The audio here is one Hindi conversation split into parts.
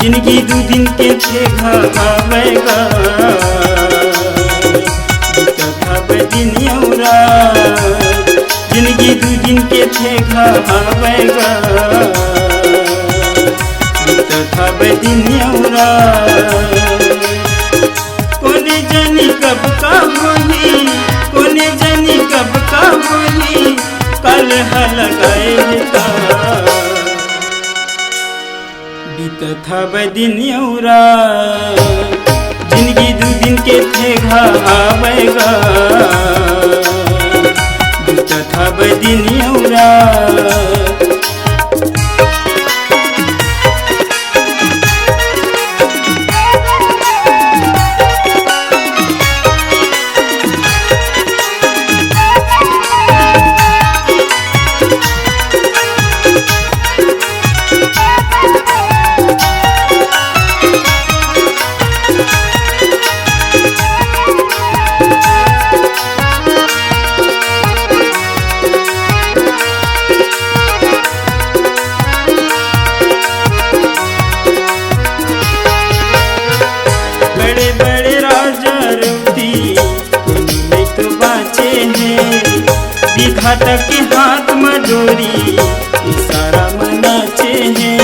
जिंदगी दू दिन के थे घावेगा दिन औरा जिंदगी दू दिन के थे घावेगा दिन औरा कोने जानी कब का होली कोने जानी कब का होली कल लगाएगा बीता दिन औरा जिंदगी दू दिन के थे घावेगा बीता दिन औरा बड़े बड़े राजा रवती नहीं तो बाचे हैं विधाता के हाथ में डोरी इशारा मनाचे हैं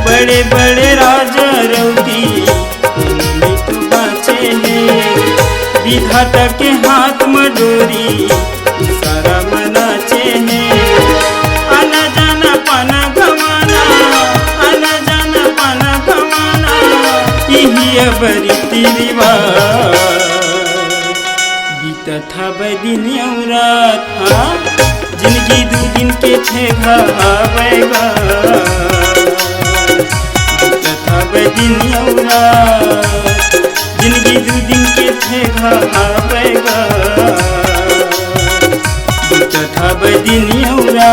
बड़े बड़े राजा रवती नहीं तो बाचे हैं विधाता के हाथ में डोरी इशारा मनाचे हैं आना जाना पाना गवाना आना जाना पाना गवाना यही बरीती रिवाज बीता था दिन औरा था जिंदगी दू दिन के थे घावेगा बीता था दिन औरा जिंदगी दू दिन के थे घावेगा बीता था दिन औरा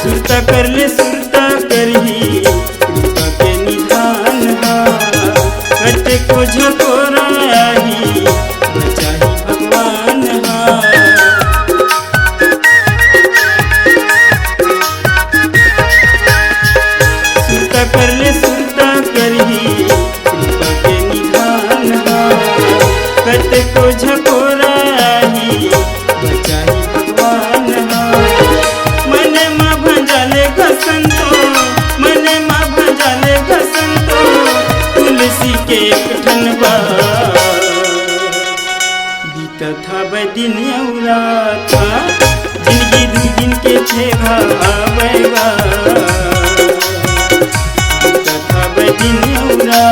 सुरता कर ले सुरता करही कृपा के निधान हा कटे को झकोरा आही बचाही भगवान हा सुरता कर ले सुरता करही कृपा के निधान हा कटे को झकोरा आही बचाही भगवान हा मने माँ भंजाले घसंतो मने माँ भंजाले घसंतो तुलसी के ठनबा बीता था दिन औरा था जिंदगी दू दिन के थे घावेगा बीता था दिन औरा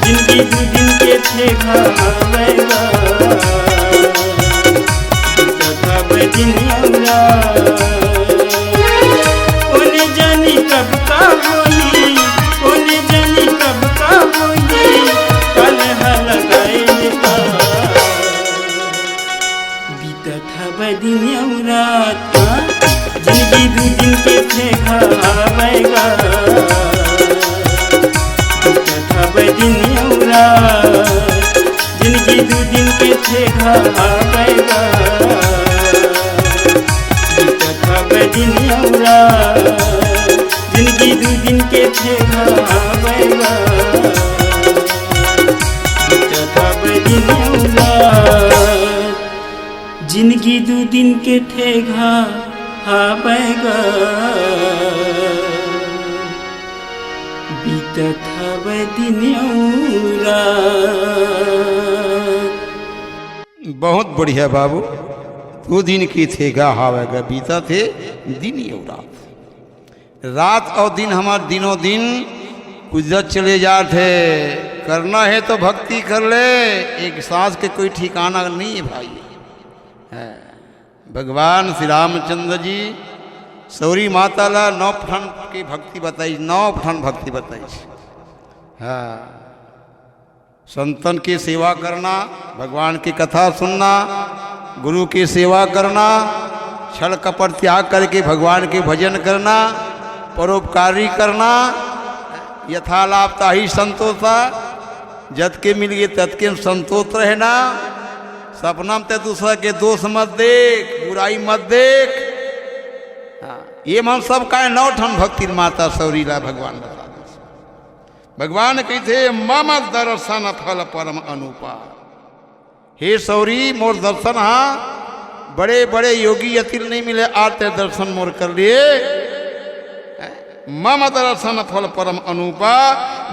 जिंदगी दू दिन के थे घावेगा बीता था दिन औरा कोने जानी कब का होली कोने जानी कब का होली कल लगाएगा बीता था दिन औरा था जिंदगी दू दिन के थे घावेगा बीता था दिन औरा जिंदगी दू दिन के थे घावेगा दिन औरा जिंदगी दू दिन के थे घावेगा दू दिन के ठेगा हाबैगा बीतत हवे दिन औरा। बहुत बढ़िया बाबू, 2 दिन की ठेगा हावेगा बीता थे दिन और रात। रात और दिन हमारे दिनों दिन गुजरत चले जाते। करना है तो भक्ति कर ले, एक सांस के कोई ठिकाना नहीं है भाई। भगवान श्री रामचंद्र जी सौरी माता ला 9 पठान की भक्ति बताई, 9 पठान भक्ति बताई। हाँ, संतन की सेवा करना, भगवान की कथा सुनना, गुरु की सेवा करना, छल कपट त्याग करके भगवान के भजन करना, परोपकारी करना, यथालाभ ताही संतोषा, जत के मिल गए तत के संतोष रहना, सपना में दूसरा के दोष मत देख, बुराई मत देख। ये मन सब का 9 ठन भक्ति माता सौरीला भगवान बता। भगवान कहते मम दर्शन फल परम अनुपा। हे सौरी मोर दर्शन, हाँ बड़े बड़े योगी यतिल नहीं मिले, आते दर्शन मोर कर लिए। मम दर्शन फल परम अनुपा,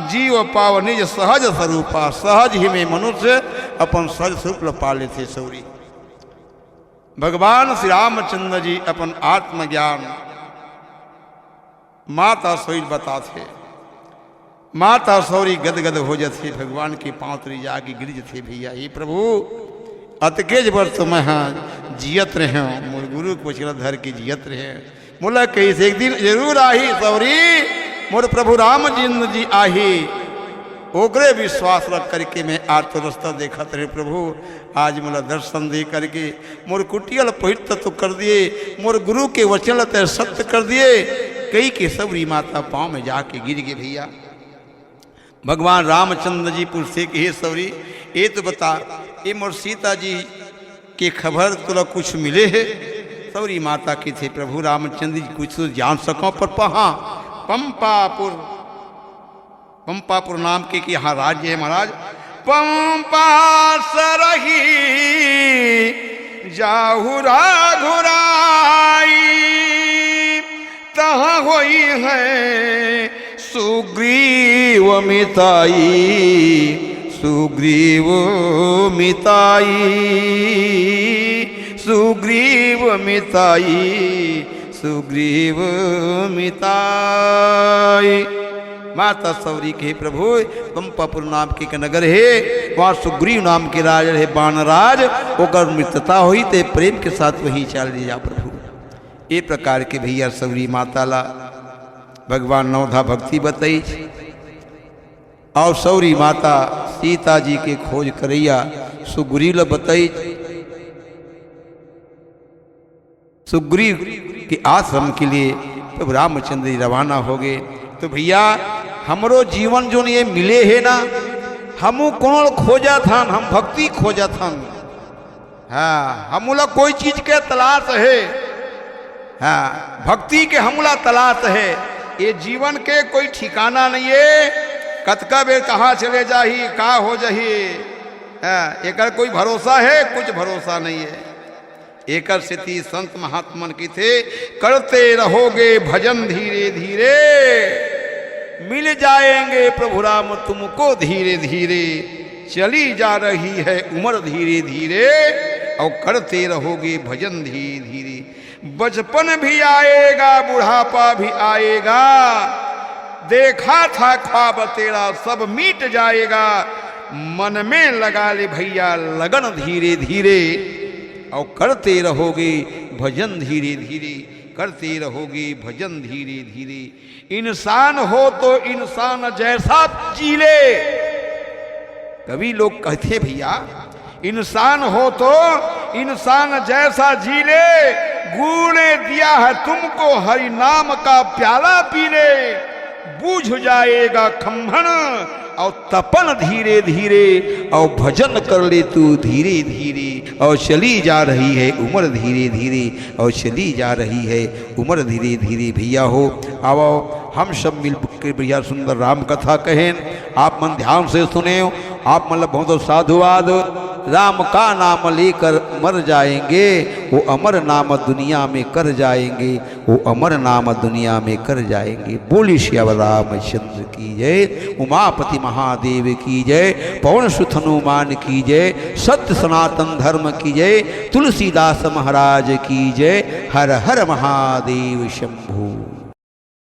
जीव पाव निज सहज स्वरूपा। सहज ही में मनुष्य अपन सहज स्वरूप पा लेते सौरी। भगवान श्री रामचंद्र जी अपन आत्मज्ञान माता सौरी बताते। माता सौरी गदगद हो जाते, भगवान के पांव तरी जाके गिर जाते। भैया ये प्रभु अतकेज वर्ष तो मैं हाँ जियत रहे हूँ, मोर गुरु को बचला धर के जियत रहे। बोला कैसे एक दिन जरूर आही सौरी, मोर प्रभु रामचंद्र जी आही। ओकरे विश्वास रख करके मैं आज तो रास्ता देखा रहे प्रभु, आज मोला दर्शन दे करके मोर कुटियल पवित्र तो कर दिए, मोर गुरु के वचन तय सत्य कर दिए। कई के सबरी माता पाँव में जाके गिर गए। भैया भगवान रामचंद्र जी पूछते कि हे सौरी, ये तो बता ये मोर सीता जी के खबर तुला कुछ मिले है? सौरी माता की थे प्रभु रामचंद्र जी कुछ तो जान सको, पर पहा पंपापुर नाम के कि यहाँ राज्य है महाराज। पंपा सरही जाहुरा घुराई, तहाँ होई है सुग्रीव मिताई। सुग्रीव मिताई, सुग्रीव मिताई, सुग्रीव मिताई। माता सौरी के प्रभु पंपापुर नाम के नगर है, वहाँ सुग्रीव नाम के राज है बानराज। ओकर मृत्यता हुई ते प्रेम के साथ वहीं चल दिया प्रभु। ये प्रकार के भैया सौरी माता ला भगवान नवधा भक्ति बताई। और सौरी माता सीता जी के खोज करैया सुग्रीव ला बताई। सुग्रीव के आश्रम के लिए प्रभु रामचंद्र जी रवाना हो गए। तो भैया हमरो जीवन जो ये मिले है ना, हमू कौन खोजा था, हम भक्ति खोजा था। हाँ, हमला कोई चीज के तलाश है। हाँ, भक्ति के हमला तलाश है। ये जीवन के कोई ठिकाना नहीं है, कतका बेर कहाँ चले जाही, का हो जाही। हाँ, एक कोई भरोसा है? कुछ भरोसा नहीं है। एक स्थिति संत महात्मन की थे, करते रहोगे भजन धीरे धीरे, मिल जाएंगे प्रभु राम तुमको धीरे धीरे। चली जा रही है उम्र धीरे धीरे, और करते रहोगे भजन धीरे धीरे। बचपन भी आएगा, बुढ़ापा भी आएगा, देखा था ख्वाब तेरा सब मिट जाएगा। मन में लगा ले भैया लगन धीरे धीरे, और करते रहोगे भजन धीरे धीरे, करते रहोगे भजन धीरे धीरे। इंसान हो तो इंसान जैसा जी ले। कभी लोग कहते भैया इंसान हो तो इंसान जैसा जी ले, गुरु ने दिया है तुमको हरि नाम का प्याला पी ले। बूझ जाएगा खम्भन और तपन धीरे धीरे, और भजन कर ले तू धीरे धीरे। और चली जा रही है उम्र धीरे धीरे, और चली जा रही है उम्र धीरे धीरे। भैया हो आओ हम सब मिल के भैया सुंदर राम कथा कहें। आप मन ध्यान से सुने, आप मतलब बहुत साधुवाद। राम का नाम लेकर मर जाएंगे, वो अमर नाम दुनिया में कर जाएंगे, वो अमर नाम दुनिया में कर जाएंगे। बोली श्याम रामचंद्र की जय, उमापति महादेव की जय, पवन सुत हनुमान की जय, सत्य सनातन धर्म की जय, तुलसीदास महाराज की जय। हर हर महादेव शंभु।